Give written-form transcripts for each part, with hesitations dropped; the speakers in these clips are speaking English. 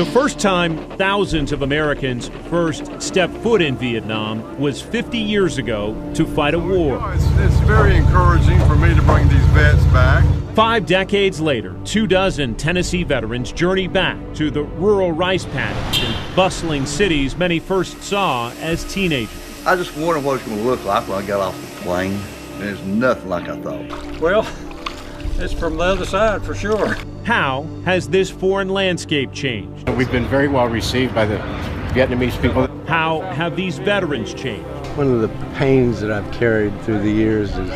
The first time thousands of Americans first stepped foot in Vietnam was 50 years ago to fight a war. It's very encouraging for me to bring these vets back. 5 decades later, 24 Tennessee veterans journey back to the rural rice paddies and bustling cities many first saw as teenagers. I just wondered what it's going to look like when I got off the plane, and it's nothing like I thought. Well, it's from the other side for sure. How has this foreign landscape changed? We've been very well received by the Vietnamese people. How have these veterans changed? One of the pains that I've carried through the years is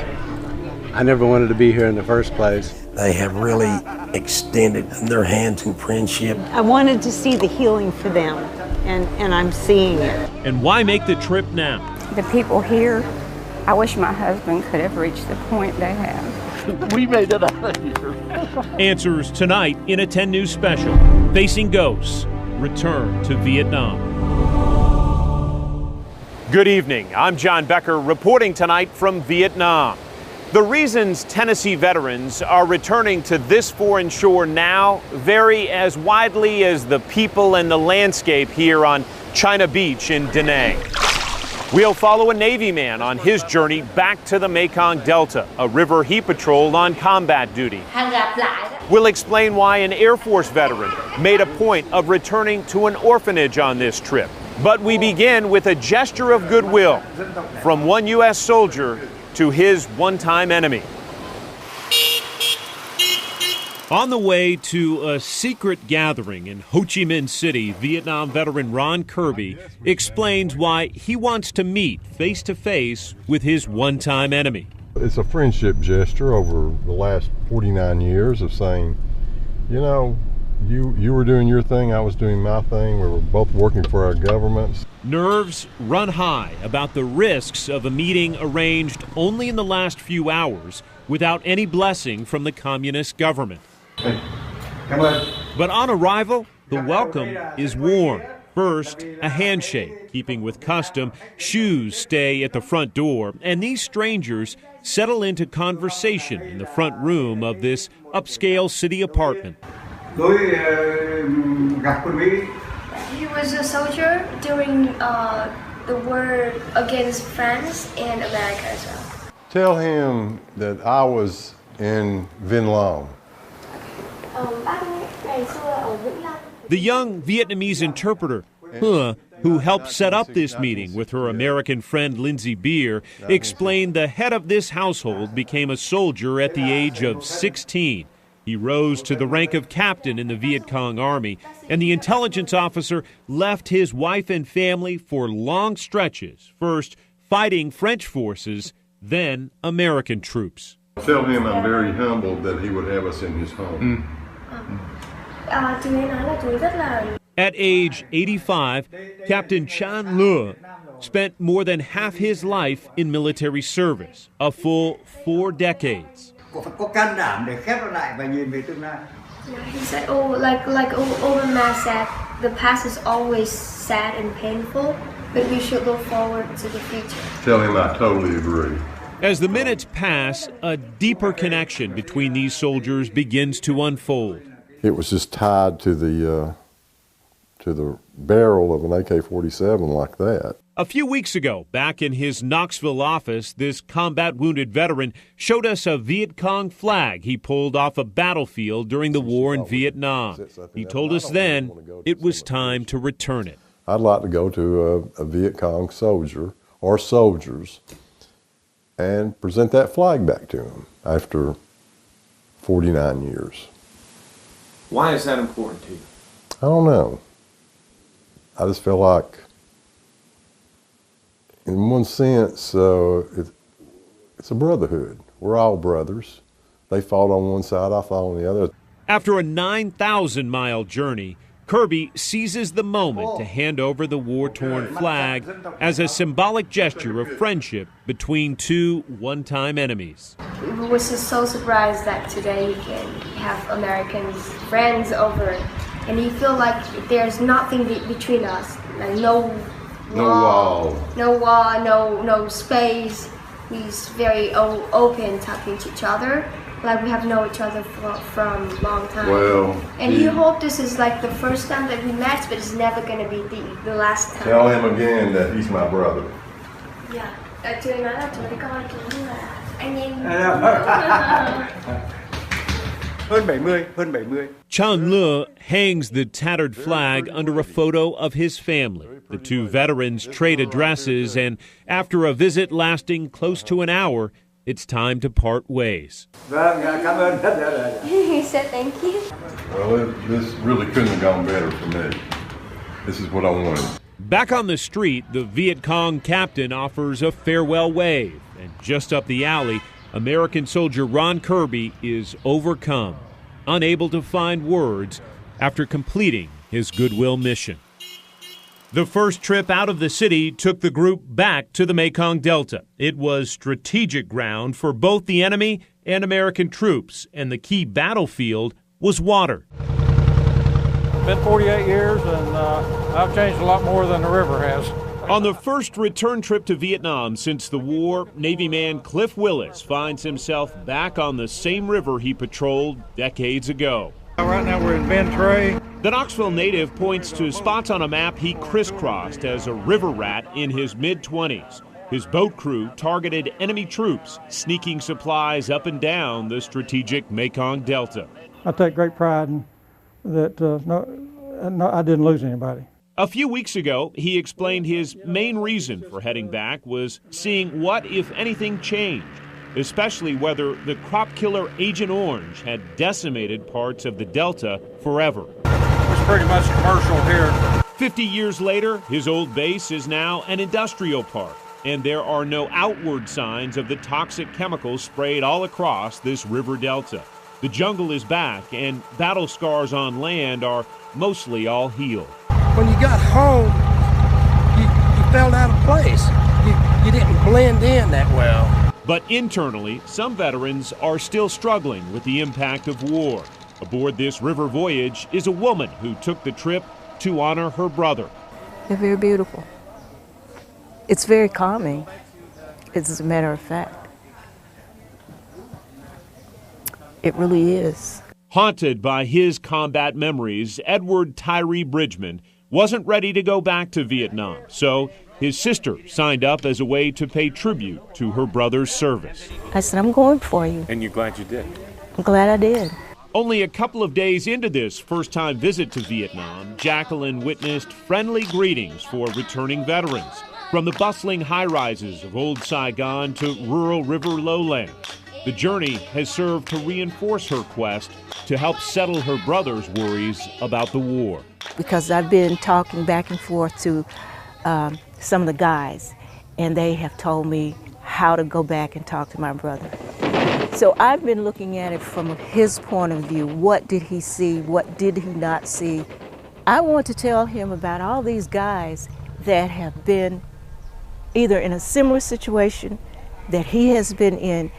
I never wanted to be here in the first place. They have really extended their hand to friendship. I wanted to see the healing for them, and I'm seeing it. And why make the trip now? The people here, I wish my husband could have reached the point they have. We made it out of here. Answers tonight in a 10 News special. Facing Ghosts, Return to Vietnam. Good evening. I'm John Becker reporting tonight from Vietnam. The reasons Tennessee veterans are returning to this foreign shore now vary as widely as the people and the landscape here on China Beach in Da Nang. We'll follow a Navy man on his journey back to the Mekong Delta, a river he patrolled on combat duty. We'll explain why an Air Force veteran made a point of returning to an orphanage on this trip. But we begin with a gesture of goodwill from one U.S. soldier to his one-time enemy. On the way to a secret gathering in Ho Chi Minh City, Vietnam veteran Ron Kirby explains why he wants to meet face-to-face with his one-time enemy. It's a friendship gesture over the last 49 years of saying, you know, you were doing your thing, I was doing my thing, we were both working for our governments. Nerves run high about the risks of a meeting arranged only in the last few hours without any blessing from the communist government. But on arrival, the welcome is warm. First, a handshake, keeping with custom. Shoes stay at the front door, and these strangers settle into conversation in the front room of this upscale city apartment. He was a soldier during the war against France and America as well. Tell him that I was in Vinh Long. The young Vietnamese interpreter, who helped set up this meeting with her American friend Lindsay Beer, explained the head of this household became a soldier at the age of 16. He rose to the rank of captain in the Viet Cong Army, and the intelligence officer left his wife and family for long stretches, first fighting French forces, then American troops. Tell him I'm very humbled that he would have us in his home. At age 85, Captain Chan Le spent more than half his life in military service, a full 4 decades. He said, like Obama said, the past is always sad and painful, but we should look forward to the future. Tell him I totally agree. As the minutes pass, a deeper connection between these soldiers begins to unfold. It was just tied to the barrel of an AK-47 like that. A few weeks ago, back in his Knoxville office, this combat-wounded veteran showed us a Viet Cong flag he pulled off a battlefield during the war in Vietnam. He told us then it was time to return it. I'd like to go to a Viet Cong soldier or soldiers and present that flag back to him after 49 years. Why is that important to you? I don't know. I just feel like, in one sense, it's a brotherhood. We're all brothers. They fought on one side, I fought on the other. After a 9,000-mile journey, Kirby seizes the moment to hand over the war-torn flag as a symbolic gesture of friendship between two one-time enemies. We were just so surprised that today you can have American friends over, and you feel like there's nothing between us, like no wall, no space. We're very open, talking to each other, like we have known each other from a long time. Well, and you hope this is like the first time that we met, but it's never going to be the last time. Tell him again that he's my brother. Yeah. Tôi nói là chúng con cũng là anh em. Hơn 70. Chang Le hangs the tattered flag under a photo of his family. The two veterans trade addresses, and after a visit lasting close to an hour, it's time to part ways. He said thank you. Well, this really couldn't have gone better for me. This is what I wanted. Back on the street, the Viet Cong captain offers a farewell wave, and just up the alley, American soldier Ron Kirby is overcome, unable to find words after completing his goodwill mission. The first trip out of the city took the group back to the Mekong Delta. It was strategic ground for both the enemy and American troops, and the key battlefield was water. It's been 48 years, and I've changed a lot more than the river has. On the first return trip to Vietnam since the war, Navy man Cliff Willis finds himself back on the same river he patrolled decades ago. Right now we're in Ben Tre. The Knoxville native points to spots on a map he crisscrossed as a river rat in his mid-20s. His boat crew targeted enemy troops, sneaking supplies up and down the strategic Mekong Delta. I take great pride in that I didn't lose anybody. A few weeks ago, he explained his main reason for heading back was seeing what, if anything, changed, especially whether the crop killer Agent Orange had decimated parts of the Delta forever. It's pretty much commercial here. 50 years later, his old base is now an industrial park, and there are no outward signs of the toxic chemicals sprayed all across this river delta. The jungle is back, and battle scars on land are mostly all healed. When you got home, you felt out of place. You didn't blend in that well. But internally, some veterans are still struggling with the impact of war. Aboard this river voyage is a woman who took the trip to honor her brother. They're very beautiful. It's very calming, as a matter of fact. It really is. Haunted by his combat memories, Edward Tyree Bridgman wasn't ready to go back to Vietnam, so his sister signed up as a way to pay tribute to her brother's service. I said, I'm going for you. And you're glad you did? I'm glad I did. Only a couple of days into this first-time visit to Vietnam, Jacqueline witnessed friendly greetings for returning veterans, from the bustling high-rises of old Saigon to rural river lowlands. The journey has served to reinforce her quest to help settle her brother's worries about the war. Because I've been talking back and forth to some of the guys, and they have told me how to go back and talk to my brother. So I've been looking at it from his point of view. What did he see? What did he not see? I want to tell him about all these guys that have been either in a similar situation that he has been in,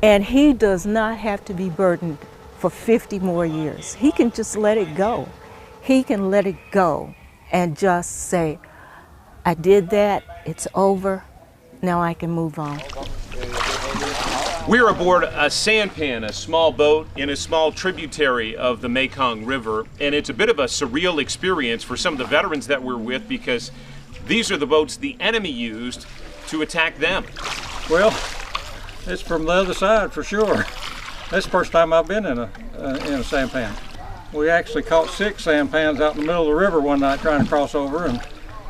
and he does not have to be burdened for 50 more years. He can just let it go. He can let it go and just say, I did that, it's over, now I can move on. We're aboard a sampan, a small boat in a small tributary of the Mekong River, and it's a bit of a surreal experience for some of the veterans that we're with because these are the boats the enemy used to attack them. Well, it's from the other side for sure. That's the first time I've been in a sampan. We actually caught 6 sampans out in the middle of the river one night trying to cross over and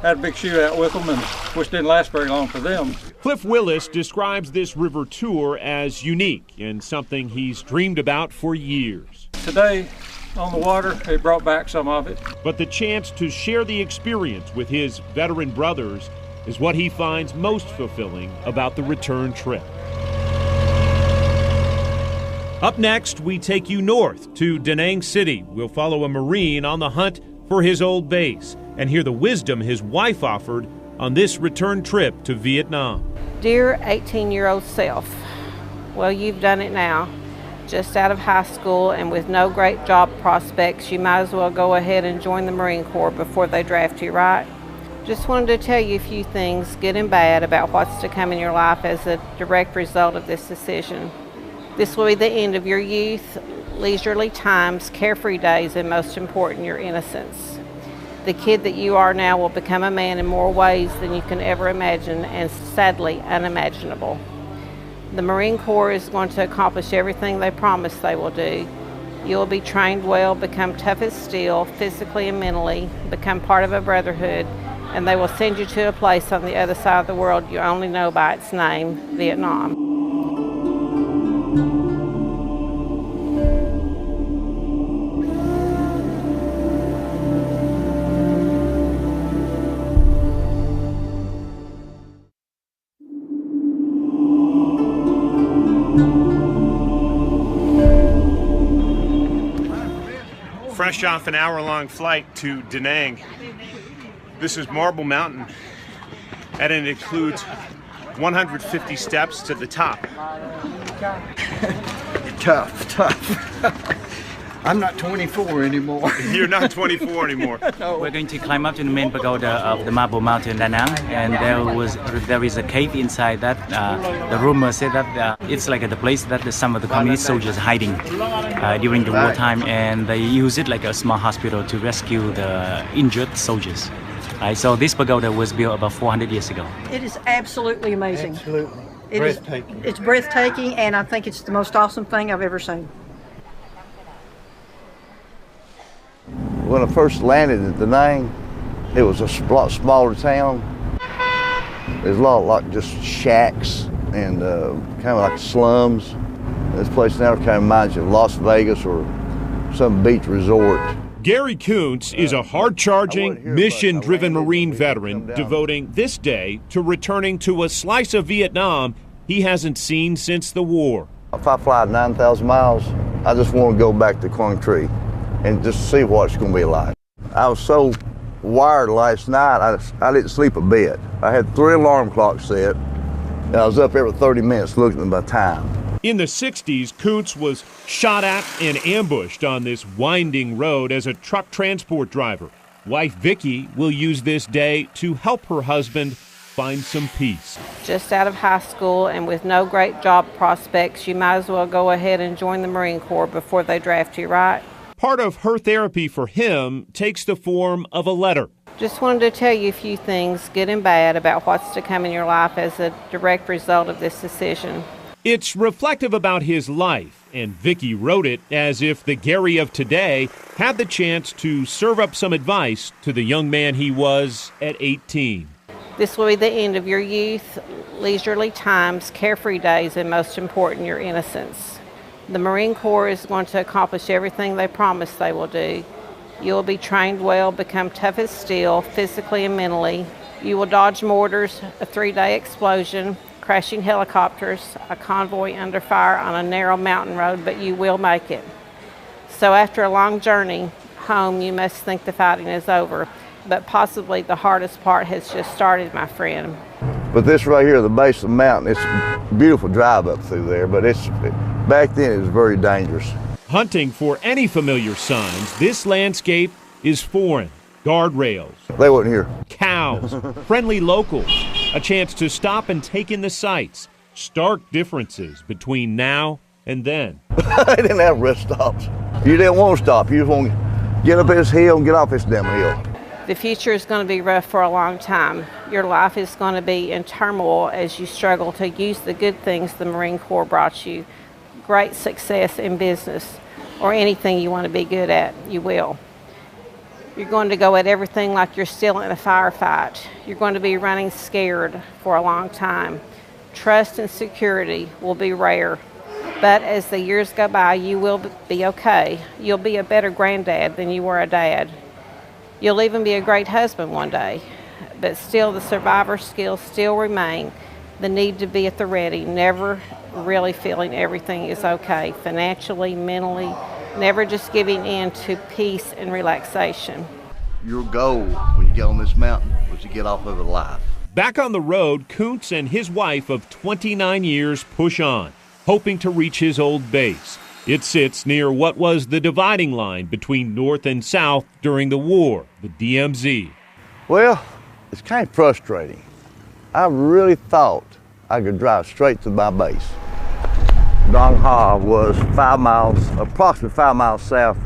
had a big shootout with them, and which didn't last very long for them. Cliff Willis describes this river tour as unique and something he's dreamed about for years. Today, on the water, it brought back some of it. But the chance to share the experience with his veteran brothers is what he finds most fulfilling about the return trip. Up next, we take you north to Da Nang City. We'll follow a Marine on the hunt for his old base and hear the wisdom his wife offered on this return trip to Vietnam. Dear 18-year-old self, well, you've done it now. Just out of high school and with no great job prospects, you might as well go ahead and join the Marine Corps before they draft you, right? Just wanted to tell you a few things, good and bad, about what's to come in your life as a direct result of this decision. This will be the end of your youth, leisurely times, carefree days, and most important, your innocence. The kid that you are now will become a man in more ways than you can ever imagine, and sadly unimaginable. The Marine Corps is going to accomplish everything they promise they will do. You will be trained well, become tough as steel, physically and mentally, become part of a brotherhood, and they will send you to a place on the other side of the world you only know by its name, Vietnam. Fresh off an hour-long flight to Da Nang. This is Marble Mountain, and it includes 150 steps to the top. Tough. I'm not 24 anymore. You're not 24 anymore. No. We're going to climb up to the main pagoda of the Marble Mountain, Da Nang, and there is a cave inside that. The rumor said that it's like the place that some of the communist soldiers hiding during the wartime, and they use it like a small hospital to rescue the injured soldiers. So this pagoda was built about 400 years ago. It is absolutely amazing. Absolutely. Breathtaking. It's breathtaking, and I think it's the most awesome thing I've ever seen. When I first landed at Da Nang, it was a lot smaller town. There's a lot like just shacks and kind of like slums. This place now kind of reminds you of Las Vegas or some beach resort. Gary Kuntz is a hard-charging, mission-driven Marine veteran devoting this day to returning to a slice of Vietnam he hasn't seen since the war. If I fly 9,000 miles, I just want to go back to Quang Tri and just see what it's going to be like. I was so wired last night, I didn't sleep a bit. I had 3 alarm clocks set, and I was up every 30 minutes looking at my time. In the 60s, Kuntz was shot at and ambushed on this winding road as a truck transport driver. Wife Vicki will use this day to help her husband find some peace. Just out of high school and with no great job prospects, you might as well go ahead and join the Marine Corps before they draft you, right? Part of her therapy for him takes the form of a letter. Just wanted to tell you a few things, good and bad, about what's to come in your life as a direct result of this decision. It's reflective about his life, and Vicki wrote it as if the Gary of today had the chance to serve up some advice to the young man he was at 18. This will be the end of your youth, leisurely times, carefree days, and most important, your innocence. The Marine Corps is going to accomplish everything they promise they will do. You will be trained well, become tough as steel, physically and mentally. You will dodge mortars, a 3-day explosion, crashing helicopters, a convoy under fire on a narrow mountain road, but you will make it. So after a long journey home, you must think the fighting is over, but possibly the hardest part has just started, my friend. But this right here, the base of the mountain, it's a beautiful drive up through there, but back then it was very dangerous. Hunting for any familiar signs, this landscape is foreign. Guardrails. They wasn't here. Cows, friendly locals, a chance to stop and take in the sights. Stark differences between now and then. They didn't have rest stops. You didn't want to stop. You just want to get up this hill and get off this damn hill. The future is going to be rough for a long time. Your life is going to be in turmoil as you struggle to use the good things the Marine Corps brought you. Great success in business or anything you want to be good at, you will. You're going to go at everything like you're still in a firefight. You're going to be running scared for a long time. Trust and security will be rare. But as the years go by, you will be okay. You'll be a better granddad than you were a dad. You'll even be a great husband one day. But still, the survivor skills still remain. The need to be at the ready, never really feeling everything is okay, financially, mentally, never just giving in to peace and relaxation. Your goal when you get on this mountain was to get off of it alive. Back on the road, Kuntz and his wife of 29 years push on, hoping to reach his old base. It sits near what was the dividing line between North and South during the war, the DMZ. Well, it's kind of frustrating. I really thought I could drive straight to my base. Dong Ha was approximately 5 miles south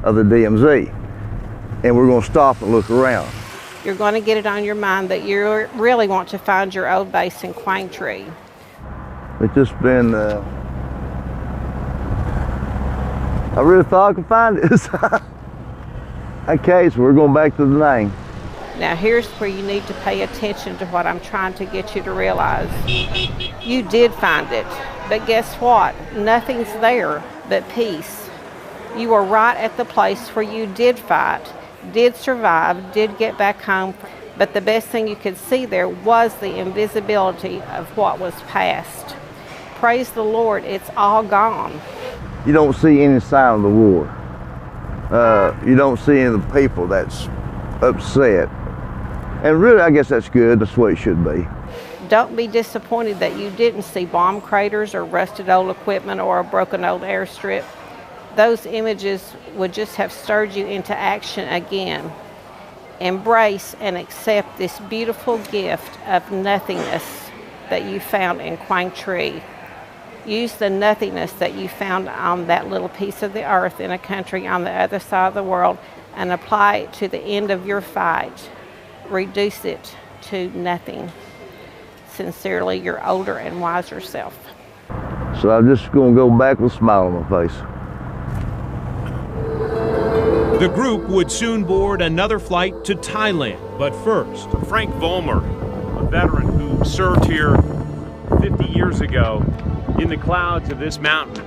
of the DMZ. And we're going to stop and look around. You're going to get it on your mind that you really want to find your old base in Quang Tri. It's just been, I really thought I could find this. Okay, so we're going back to the name. Now here's where you need to pay attention to what I'm trying to get you to realize. You did find it, but guess what? Nothing's there but peace. You were right at the place where you did fight, did survive, did get back home, but the best thing you could see there was the invisibility of what was past. Praise the Lord, it's all gone. You don't see any sign of the war. You don't see any of the people that's upset. And really, I guess that's good. That's the way it should be. Don't be disappointed that you didn't see bomb craters or rusted old equipment or a broken old airstrip. Those images would just have stirred you into action again. Embrace and accept this beautiful gift of nothingness that you found in Quang Tri. Use the nothingness that you found on that little piece of the earth in a country on the other side of the world and apply it to the end of your fight. Reduce it to nothing. Sincerely, your older and wiser self. So I'm just going to go back with a smile on my face. The group would soon board another flight to Thailand, but first, Frank Vollmer, a veteran who served here 50 years ago in the clouds of this mountain,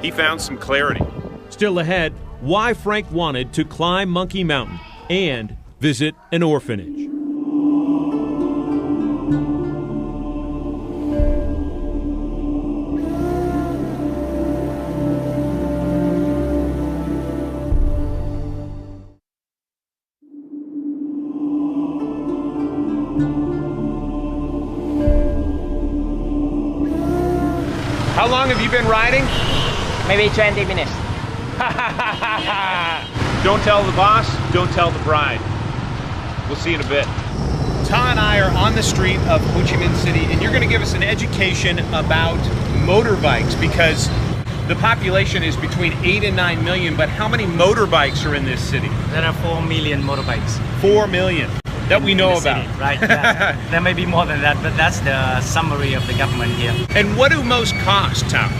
he found some clarity. Still ahead, why Frank wanted to climb Monkey Mountain and visit an orphanage. How long have you been riding? Maybe 20 minutes. Don't tell the boss, don't tell the bride. We'll see you in a bit. Ta and I are on the street of Ho Chi Minh City, and you're going to give us an education about motorbikes, because the population is between 8 and 9 million, but how many motorbikes are in this city? There are 4 million motorbikes. 4 million that we know about. City, right, yeah. There may be more than that, but that's the summary of the government here. And what do most cost, Tom?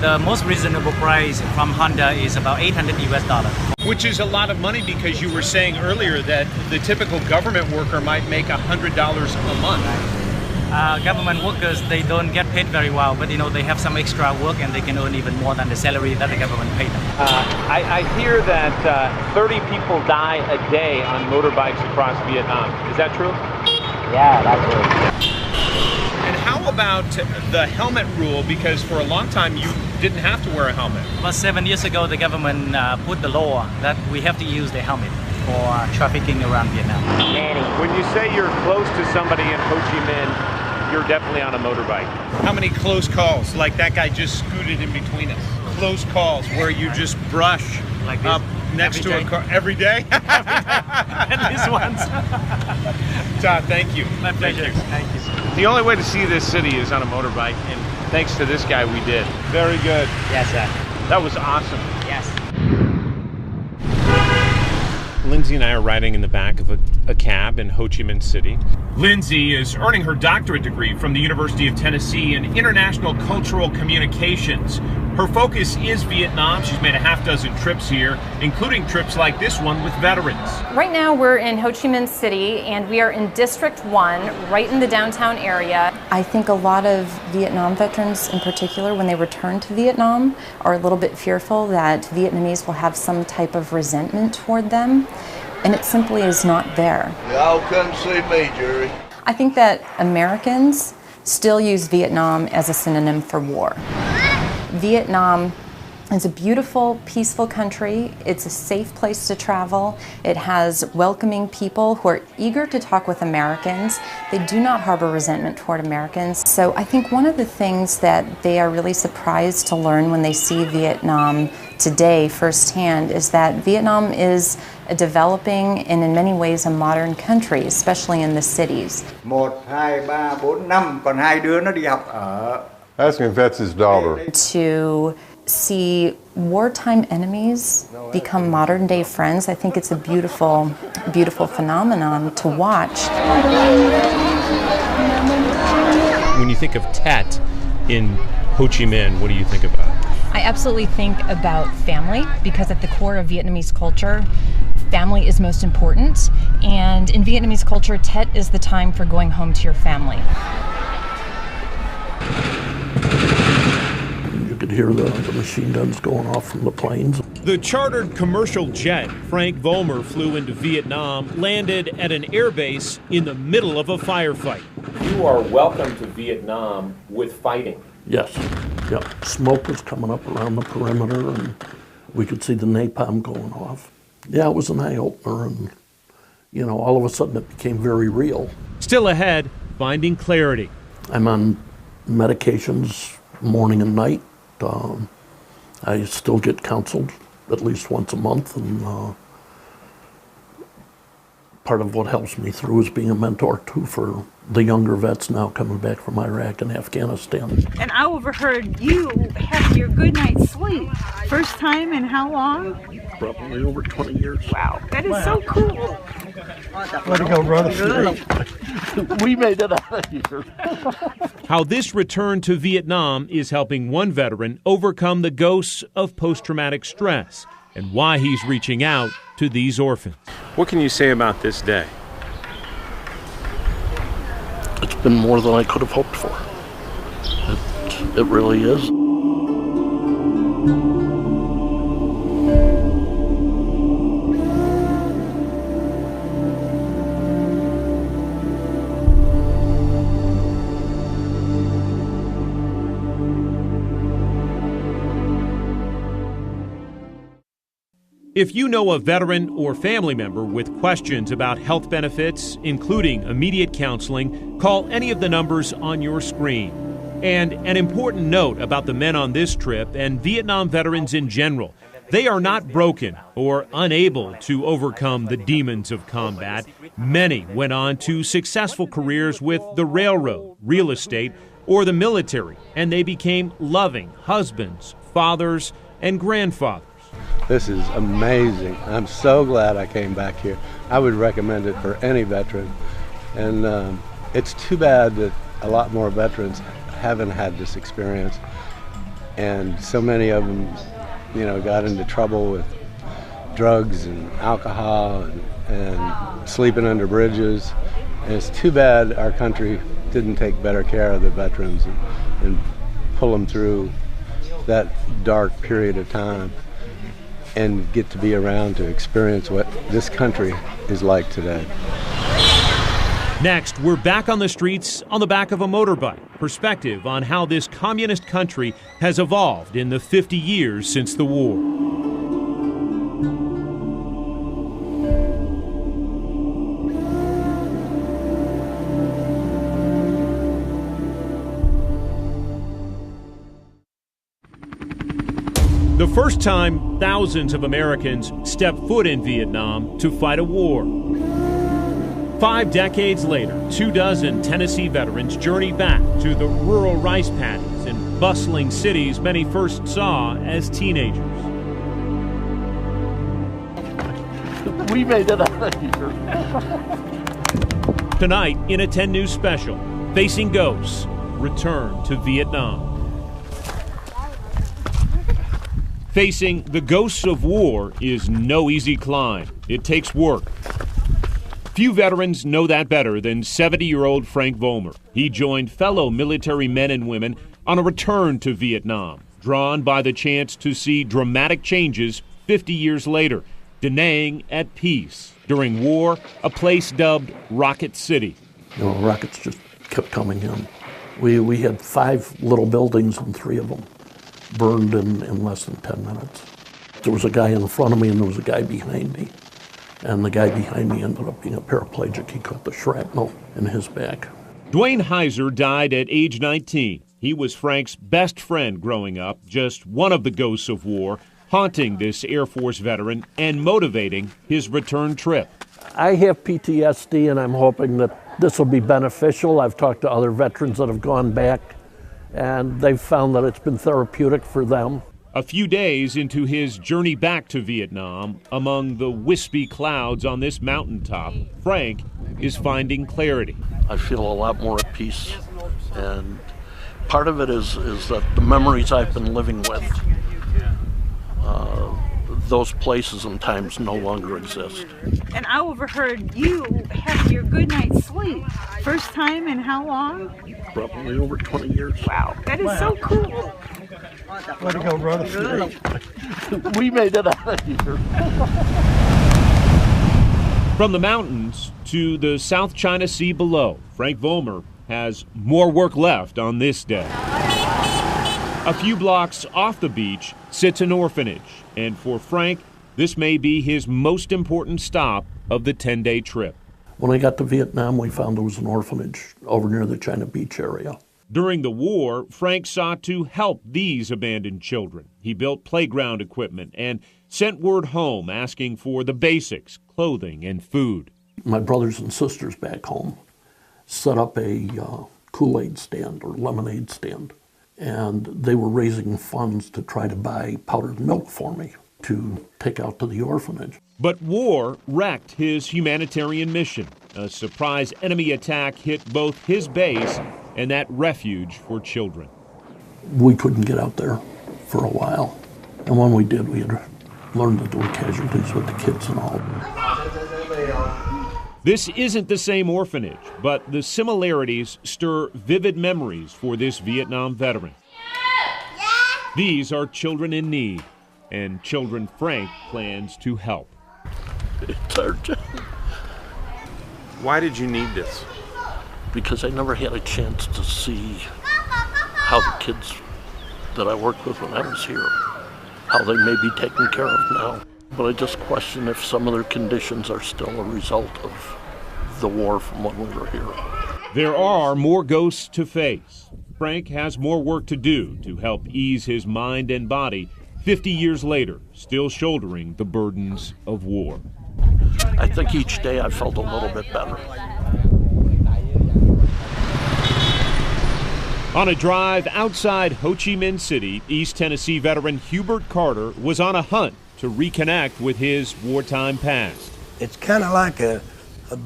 The most reasonable price from Honda is about $800 US. Which is a lot of money, because you were saying earlier that the typical government worker might make $100 a month. Government workers, they don't get paid very well, but you know, they have some extra work and they can earn even more than the salary that the government paid them. I hear that 30 people die a day on motorbikes across Vietnam. Is that true? Yeah, that's true. And how about the helmet rule? Because for a long time you didn't have to wear a helmet. About 7 years ago, the government put the law that we have to use the helmet for trafficking around Vietnam. When you say you're close to somebody in Ho Chi Minh, you're definitely on a motorbike. How many close calls, like that guy just scooted in between us? Close calls where you just brush like up next to a car every day? At least once. Todd, thank you. My pleasure. Thank you. The only way to see this city is on a motorbike, and thanks to this guy we did. Very good. Yes, sir. That was awesome. Yes. Lindsay and I are riding in the back of a cab in Ho Chi Minh City. Lindsay is earning her doctorate degree from the University of Tennessee in International Cultural Communications. Her focus is Vietnam. She's made a half-dozen trips here, including trips like this one with veterans. Right now we're in Ho Chi Minh City, and we are in District 1, right in the downtown area. I think a lot of Vietnam veterans in particular, when they return to Vietnam, are a little bit fearful that Vietnamese will have some type of resentment toward them, and it simply is not there. Y'all come see me, Jerry. I think that Americans still use Vietnam as a synonym for war. Vietnam is a beautiful, peaceful country. It's a safe place to travel. It has welcoming people who are eager to talk with Americans. They do not harbor resentment toward Americans. So I think one of the things that they are really surprised to learn when they see Vietnam today firsthand is that Vietnam is a developing and in many ways a modern country, especially in the cities. 1, 2, 3, 4, 5, còn 2 đứa nó đi học ở Ask him if that's his daughter. To see wartime enemies become modern day friends, I think it's a beautiful, beautiful phenomenon to watch. When you think of Tet in Ho Chi Minh, what do you think about? I absolutely think about family, because at the core of Vietnamese culture, family is most important. And in Vietnamese culture, Tet is the time for going home to your family. You could hear the machine guns going off from the planes. The chartered commercial jet Frank Vollmer flew into Vietnam landed at an airbase in the middle of a firefight. You are welcome to Vietnam with fighting. Yes. Yep. Smoke was coming up around the perimeter, and we could see the napalm going off. Yeah, it was an eye-opener, and, you know, all of a sudden it became very real. Still ahead, finding clarity. I'm on medications morning and night. I still get counseled at least once a month, and part of what helps me through is being a mentor, too, for the younger vets now coming back from Iraq and Afghanistan. And I overheard you have your good night's sleep. First time in how long? Probably over 20 years. Wow, that is so cool. Way to go, brother. We made it out of here. How this return to Vietnam is helping one veteran overcome the ghosts of post-traumatic stress, and why he's reaching out to these orphans. What can you say about this day? It's been more than I could have hoped for. It really is. If you know a veteran or family member with questions about health benefits, including immediate counseling, call any of the numbers on your screen. And an important note about the men on this trip and Vietnam veterans in general: they are not broken or unable to overcome the demons of combat. Many went on to successful careers with the railroad, real estate, or the military, and they became loving husbands, fathers, and grandfathers. This is amazing. I'm so glad I came back here. I would recommend it for any veteran. And it's too bad that a lot more veterans haven't had this experience. And so many of them, you know, got into trouble with drugs and alcohol and sleeping under bridges. And it's too bad our country didn't take better care of the veterans and pull them through that dark period of time and get to be around to experience what this country is like today. Next, we're back on the streets on the back of a motorbike. Perspective on how this communist country has evolved in the 50 years since the war. The first time thousands of Americans stepped foot in Vietnam to fight a war. 5 decades later, 24 Tennessee veterans journey back to the rural rice paddies and bustling cities many first saw as teenagers. We made it out of here. Tonight, in a 10 News special, Facing Ghosts, Return to Vietnam. Facing the ghosts of war is no easy climb. It takes work. Few veterans know that better than 70-year-old Frank Vollmer. He joined fellow military men and women on a return to Vietnam, drawn by the chance to see dramatic changes 50 years later. Da Nang at peace. During war, a place dubbed Rocket City. You know, rockets just kept coming in. We had 5 little buildings, and 3 of them burned in less than 10 minutes. There was a guy in front of me and there was a guy behind me. And the guy behind me ended up being a paraplegic. He caught the shrapnel in his back. Dwayne Heiser died at age 19. He was Frank's best friend growing up, just one of the ghosts of war, haunting this Air Force veteran and motivating his return trip. I have PTSD, and I'm hoping that this will be beneficial. I've talked to other veterans that have gone back, and they've found that it's been therapeutic for them. A few days into his journey back to Vietnam, among the wispy clouds on this mountaintop, Frank is finding clarity. I feel a lot more at peace, and part of it is that the memories I've been living with, those places and times no longer exist. And I overheard you have your good night's sleep. First time in how long? Probably over 20 years. Wow, that is so cool. Way to go, brother. We made it out of here. From the mountains to the South China Sea below, Frank Vollmer has more work left on this day. A few blocks off the beach sits an orphanage, and for Frank, this may be his most important stop of the 10-day trip. When I got to Vietnam, we found there was an orphanage over near the China Beach area. During the war, Frank sought to help these abandoned children. He built playground equipment and sent word home asking for the basics, clothing and food. My brothers and sisters back home set up a Kool-Aid stand or lemonade stand, and they were raising funds to try to buy powdered milk for me to take out to the orphanage. But war wrecked his humanitarian mission. A surprise enemy attack hit both his base and that refuge for children. We couldn't get out there for a while, and when we did, we had learned that there were casualties with the kids and all. This isn't the same orphanage, but the similarities stir vivid memories for this Vietnam veteran. These are children in need, and children Frank plans to help. It's our job. Why did you need this? Because I never had a chance to see how the kids that I worked with when I was here, how they may be taken care of now. But I just question if some of their conditions are still a result of the war from when we were here. There are more ghosts to face. Frank has more work to do to help ease his mind and body 50 years later, still shouldering the burdens of war. I think each day I felt a little bit better. On a drive outside Ho Chi Minh City, East Tennessee veteran Hubert Carter was on a hunt to reconnect with his wartime past. It's kind of like a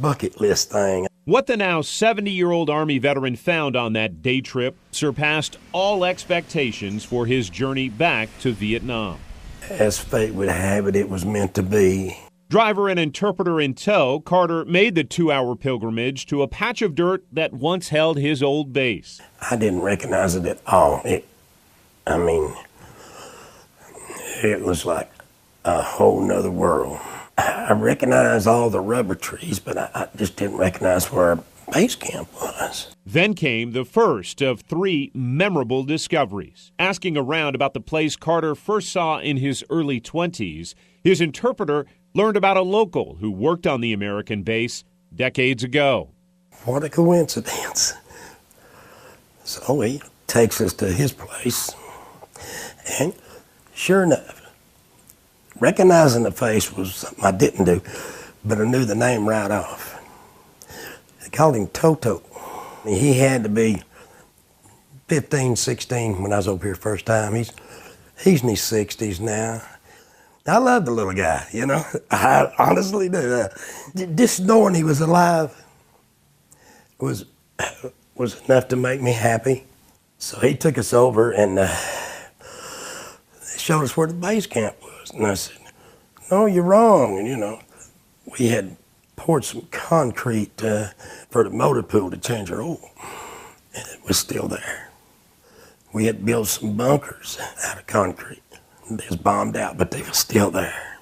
bucket list thing. What the now 70-year-old Army veteran found on that day trip surpassed all expectations for his journey back to Vietnam. As fate would have it, it was meant to be. Driver and interpreter in tow, Carter made the 2-hour pilgrimage to a patch of dirt that once held his old base. I didn't recognize it at all. It was like a whole nother world. I recognized all the rubber trees, but I just didn't recognize where our base camp was. Then came the first of 3 memorable discoveries. Asking around about the place Carter first saw in his early 20s, his interpreter learned about a local who worked on the American base decades ago. What a coincidence. So he takes us to his place, and sure enough, recognizing the face was something I didn't do, but I knew the name right off. They called him Toto. He had to be 15, 16 when I was over here first time. He's in his 60s now. I love the little guy, you know. I honestly do. Just knowing he was alive was enough to make me happy. So he took us over and they showed us where the base camp was. And I said, no, you're wrong. And, you know, we had poured some concrete for the motor pool to change our oil. And it was still there. We had built some bunkers out of concrete. They was bombed out, but they were still there.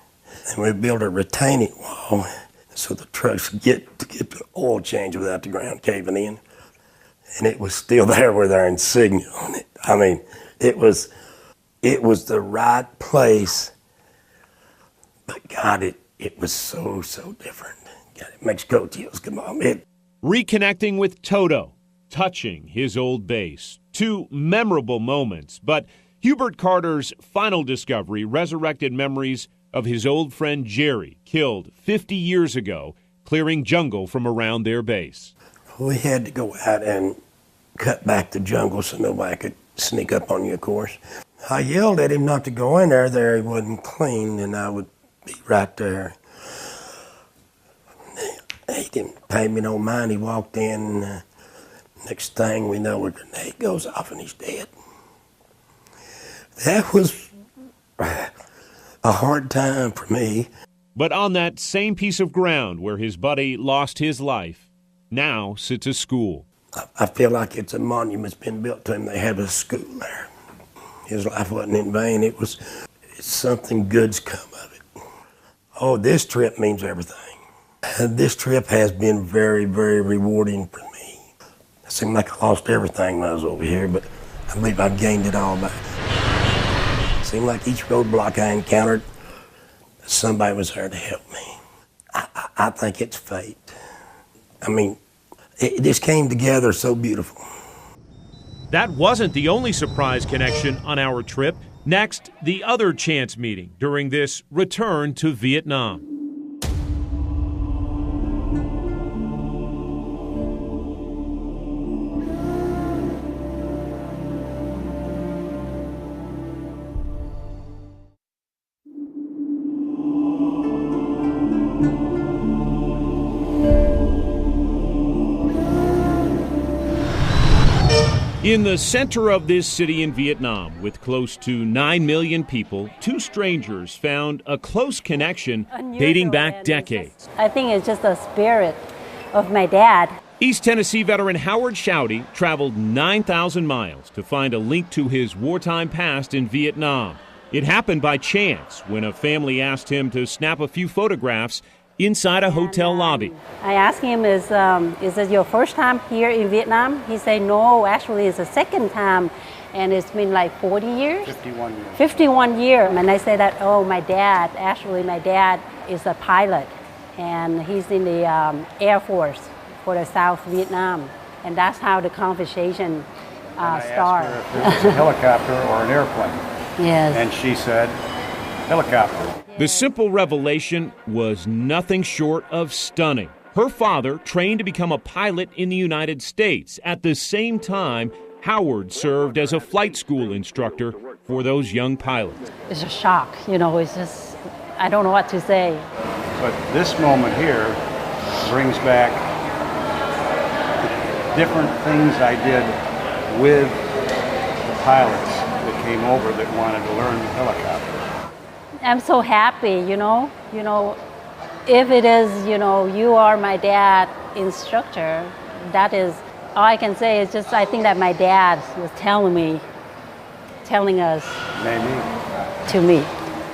And we built a retaining wall so the trucks could get the oil change without the ground caving in. And it was still there with our insignia on it. I mean, it was the right place, but God, it was so different. God, it makes cold chills come on. Reconnecting with Toto, touching his old base. 2 memorable moments, but Hubert Carter's final discovery resurrected memories of his old friend Jerry, killed 50 years ago, clearing jungle from around their base. We had to go out and cut back the jungle so nobody could sneak up on you, of course. I yelled at him not to go in there. There he wasn't clean, and I would be right there. He didn't pay me no mind. He walked in, and next thing we know, a grenade goes off and he's dead. That was a hard time for me. But on that same piece of ground where his buddy lost his life, now sits a school. I feel like it's a monument's been built to him. They have a school there. His life wasn't in vain. It's something good's come of it. Oh, this trip means everything. This trip has been very, very rewarding for me. It seemed like I lost everything when I was over here, but I believe I've gained it all back. It seemed like each roadblock I encountered, somebody was there to help me. I think it's fate. I mean, it just came together so beautiful. That wasn't the only surprise connection on our trip. Next, the other chance meeting during this return to Vietnam. In the center of this city in Vietnam, with close to 9 million people, two strangers found a close connection dating back decades. I think it's just the spirit of my dad. East Tennessee veteran Howard Shouty traveled 9,000 miles to find a link to his wartime past in Vietnam. It happened by chance when a family asked him to snap a few photographs inside a hotel lobby. I asked him, is it your first time here in Vietnam? He said, no, actually it's the second time, and it's been like 40 years? 51 years. 51 years. And I said that, oh, my dad is a pilot, and he's in the Air Force for the South Vietnam. And that's how the conversation started. I asked her if it was a helicopter or an airplane. Yes. And she said, helicopter. The simple revelation was nothing short of stunning. Her father trained to become a pilot in the United States. At the same time, Howard served as a flight school instructor for those young pilots. It's a shock, it's just, I don't know what to say. But this moment here brings back different things I did with the pilots that came over that wanted to learn the helicopter. I'm so happy, if it is, you are my dad instructor, that is, all I can say is just, I think that my dad was telling us to me.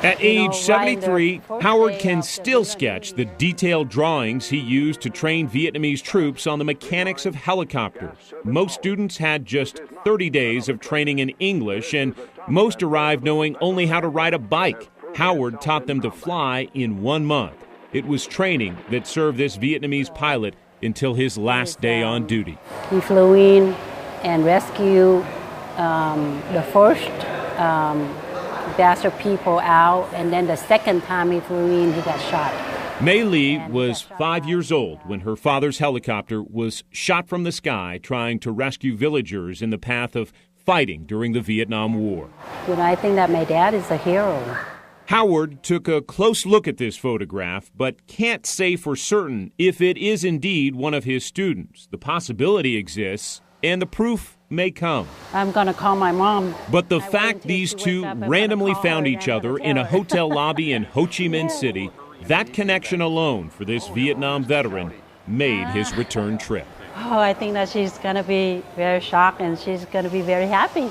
At age 73, Howard can still sketch the detailed drawings he used to train Vietnamese troops on the mechanics of helicopters. Most students had just 30 days of training in English, and most arrived knowing only how to ride a bike. Howard taught them to fly in 1 month. It was training that served this Vietnamese pilot until his last day on duty. He flew in and rescued the first batch of people out, and then the second time he flew in, he got shot. Mei Lee was 5 years old when her father's helicopter was shot from the sky trying to rescue villagers in the path of fighting during the Vietnam War. I think that my dad is a hero. Howard took a close look at this photograph, but can't say for certain if it is indeed one of his students. The possibility exists, and the proof may come. I'm going to call my mom. But the fact these two randomly found each other in a hotel lobby in Ho Chi Minh City, that connection alone for this Vietnam veteran made his return trip. Oh, I think that she's going to be very shocked, and she's going to be very happy.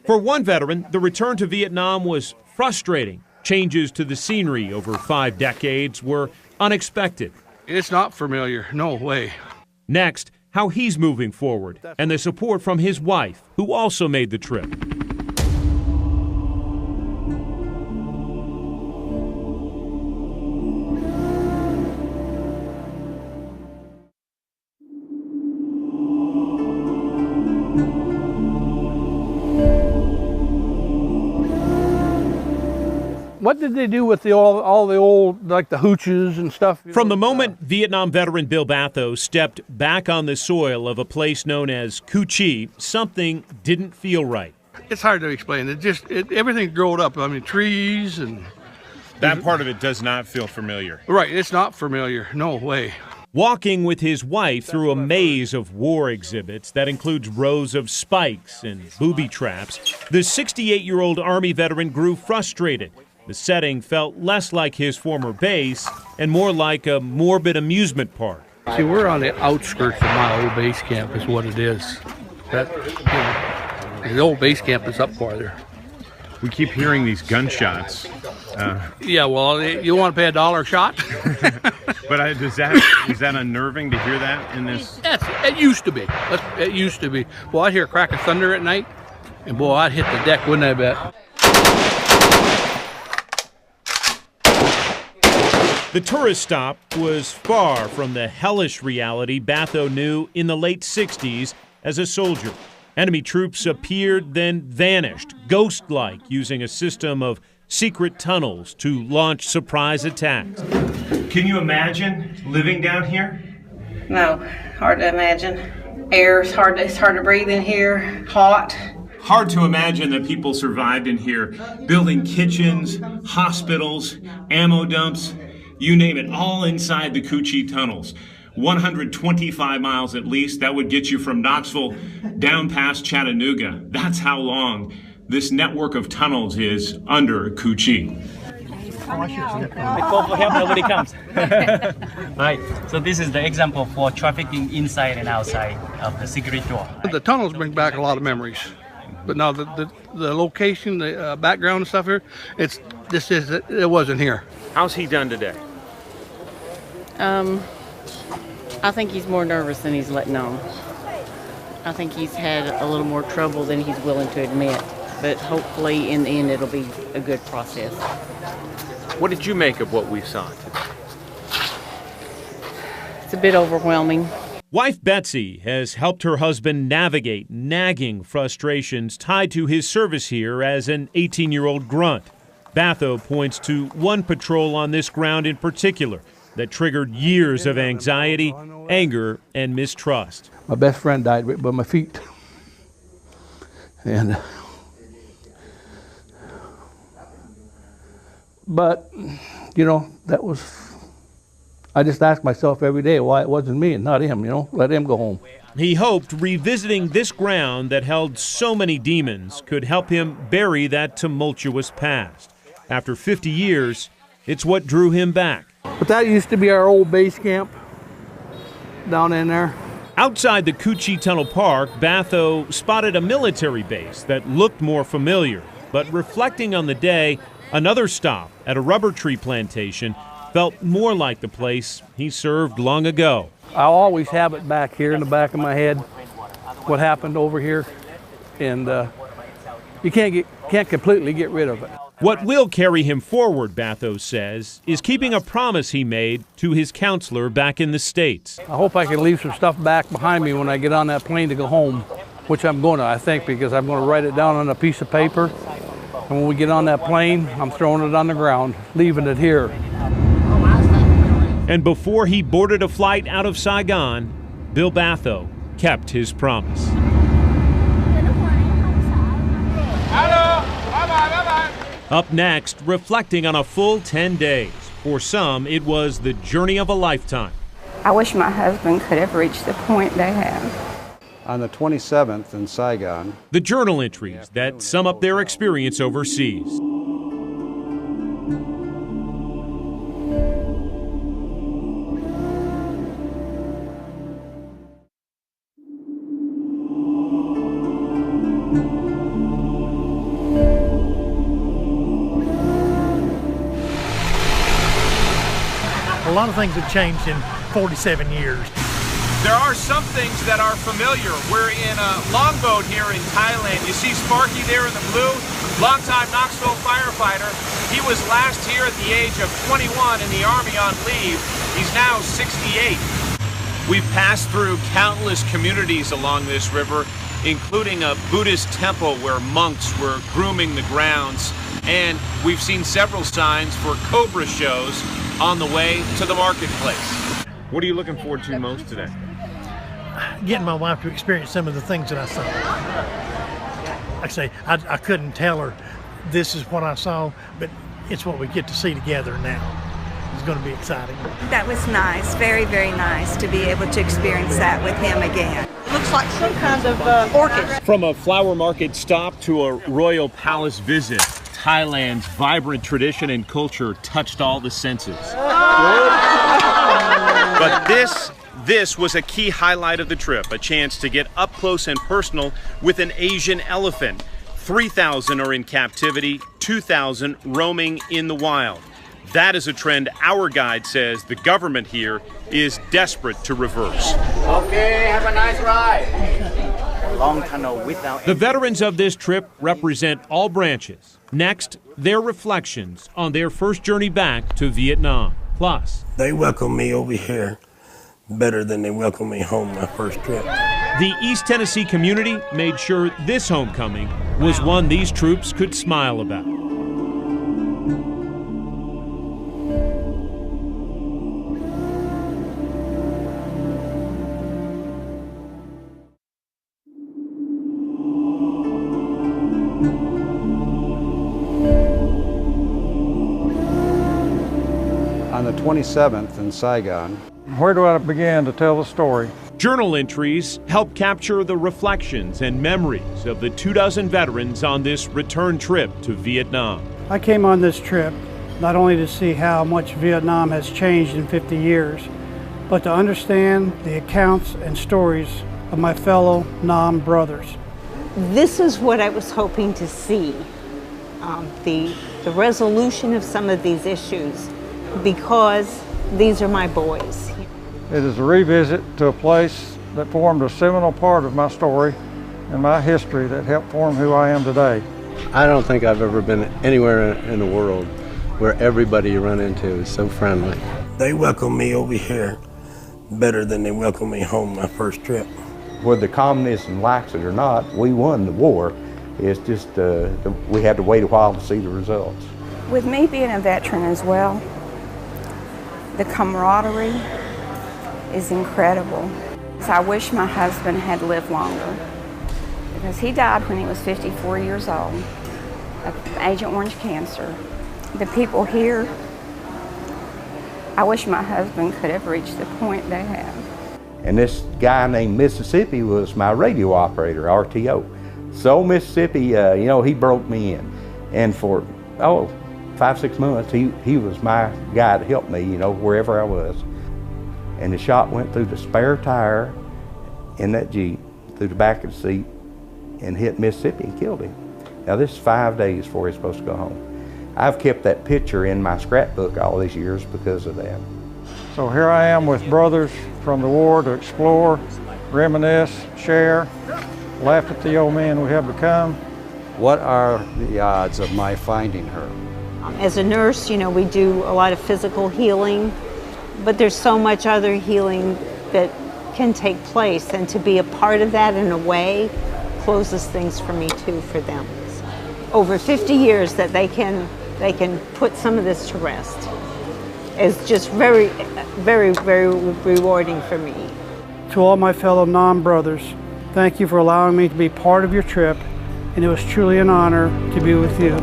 For one veteran, the return to Vietnam was frustrating. Changes to the scenery over 5 decades were unexpected. It's not familiar, no way. Next, how he's moving forward, and the support from his wife, who also made the trip. What did they do with all the old, like the hooches and stuff? From the moment Vietnam veteran Bill Batho stepped back on the soil of a place known as Cu Chi, something didn't feel right. It's hard to explain. Everything's grown up. I mean, trees and... That part of it does not feel familiar. Right, it's not familiar. No way. Walking with his wife through a maze of war exhibits that includes rows of spikes and booby traps, the 68-year-old Army veteran grew frustrated. The setting felt less like his former base and more like a morbid amusement park. See, we're on the outskirts of my old base camp is what it is. The old base camp is up farther. We keep hearing these gunshots. Yeah, well, you want to pay $1 a shot? But is that unnerving to hear that in this? It used to be. It used to be. Boy, I'd hear a crack of thunder at night, and boy, I'd hit the deck, wouldn't I bet? The tourist stop was far from the hellish reality Batho knew in the late 60s as a soldier. Enemy troops appeared, then vanished, ghost-like, using a system of secret tunnels to launch surprise attacks. Can you imagine living down here? No, hard to imagine. It's hard to breathe in here, hot. Hard to imagine that people survived in here, building kitchens, hospitals, ammo dumps, you name it, all inside the Cu Chi tunnels. 125 miles at least. That would get you from Knoxville down past Chattanooga. That's how long this network of tunnels is under Cu Chi. Before help, nobody comes. Right. So this is the example for trafficking inside and outside of the secret door. The tunnels bring back a lot of memories. But now the location, the background and stuff here, it wasn't here. How's he done today? I think he's more nervous than he's letting on. I think he's had a little more trouble than he's willing to admit, but hopefully in the end it'll be a good process. What did you make of what we saw today? It's a bit overwhelming. Wife Betsy has helped her husband navigate nagging frustrations tied to his service here as an 18-year-old grunt. Batho points to one patrol on this ground in particular that triggered years of anxiety, anger, and mistrust. My best friend died right by my feet. But, you know, I just ask myself every day why it wasn't me and not him, you know, let him go home. He hoped revisiting this ground that held so many demons could help him bury that tumultuous past. After 50 years, it's what drew him back. But that used to be our old base camp down in there. Outside the Cu Chi Tunnel Park, Batho spotted a military base that looked more familiar. But reflecting on the day, another stop at a rubber tree plantation felt more like the place he served long ago. I'll always have it back here in the back of my head, what happened over here, and you can't completely get rid of it. What will carry him forward, Batho says, is keeping a promise he made to his counselor back in the States. I hope I can leave some stuff back behind me when I get on that plane to go home, which I'm going to, I think, because I'm going to write it down on a piece of paper. And when we get on that plane, I'm throwing it on the ground, leaving it here. And before he boarded a flight out of Saigon, Bill Batho kept his promise. Up next, reflecting on a full 10 days. For some, it was the journey of a lifetime. I wish my husband could have reached the point they have. On the 27th in Saigon. The journal entries that sum up their experience overseas. A lot of things have changed in 47 years. There are some things that are familiar. We're in a longboat here in Thailand. You see Sparky there in the blue, longtime Knoxville firefighter. He was last here at the age of 21 in the Army on leave. He's now 68. We've passed through countless communities along this river, including a Buddhist temple where monks were grooming the grounds, And we've seen several signs for Cobra shows on the way to the marketplace. What are you looking forward to most today? Getting my wife to experience some of the things that I saw. Like I say, I couldn't tell her this is what I saw, but it's what we get to see together now. It's going to be exciting. That was nice, very, very nice to be able to experience that with him again. Looks like some kind of orchid. From a flower market stop to a royal palace visit, Thailand's vibrant tradition and culture touched all the senses. But this was a key highlight of the trip, a chance to get up close and personal with an Asian elephant. 3,000 are in captivity, 2,000 roaming in the wild. That is a trend our guide says the government here is desperate to reverse. Okay, have a nice ride. Long tunnel without... The veterans of this trip represent all branches. Next, their reflections on their first journey back to Vietnam. Plus, they welcome me over here better than they welcomed me home my first trip. The East Tennessee community made sure this homecoming was one these troops could smile about. On the 27th in Saigon. Where do I begin to tell the story? Journal entries help capture the reflections and memories of the 24 veterans on this return trip to Vietnam. I came on this trip not only to see how much Vietnam has changed in 50 years, but to understand the accounts and stories of my fellow Nam brothers. This is what I was hoping to see, the resolution of some of these issues, because these are my boys. It is a revisit to a place that formed a seminal part of my story and my history that helped form who I am today. I don't think I've ever been anywhere in the world where everybody you run into is so friendly. They welcome me over here better than they welcomed me home my first trip. Whether the communists likes it or not, we won the war. It's just we had to wait a while to see the results. With me being a veteran as well, the camaraderie is incredible. So I wish my husband had lived longer, because he died when he was 54 years old of Agent Orange cancer. The people here, I wish my husband could have reached the point they have. And this guy named Mississippi was my radio operator, RTO. So Mississippi, you know, he broke me in. And for, 5-6 months, he was my guy to help me, you know, wherever I was. And the shot went through the spare tire in that Jeep, through the back of the seat, and hit Mississippi and killed him. Now this is 5 days before he's supposed to go home. I've kept that picture in my scrapbook all these years because of that. So here I am with brothers from the war to explore, reminisce, share, laugh at the old men we have become. What are the odds of my finding her? As a nurse, you know, we do a lot of physical healing, but there's so much other healing that can take place, and to be a part of that in a way closes things for me too, for them. Over 50 years that they can put some of this to rest is just very, very, very rewarding for me. To all my fellow Nam brothers, thank you for allowing me to be part of your trip, and it was truly an honor to be with you.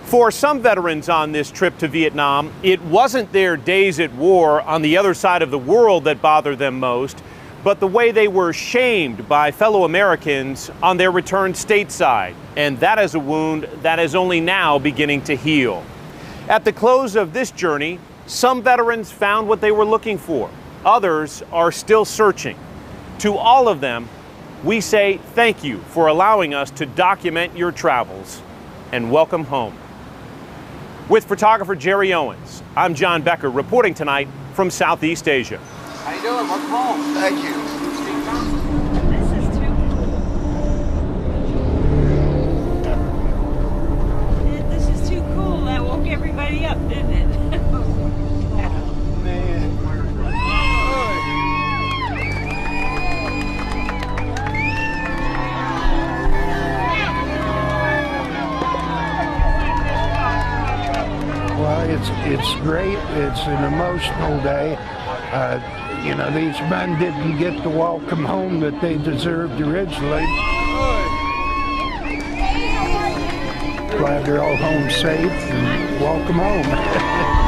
For some veterans on this trip to Vietnam, it wasn't their days at war on the other side of the world that bothered them most, but the way they were shamed by fellow Americans on their return stateside. And that is a wound that is only now beginning to heal. At the close of this journey, some veterans found what they were looking for. Others are still searching. To all of them, we say thank you for allowing us to document your travels, and welcome home. With photographer Jerry Owens, I'm John Becker reporting tonight from Southeast Asia. How you doing? Welcome home. Thank you. This is too cool. That woke everybody up, didn't it? it's great. It's an emotional day. You know, these men didn't get the welcome home that they deserved originally. Glad they're all home safe and welcome home.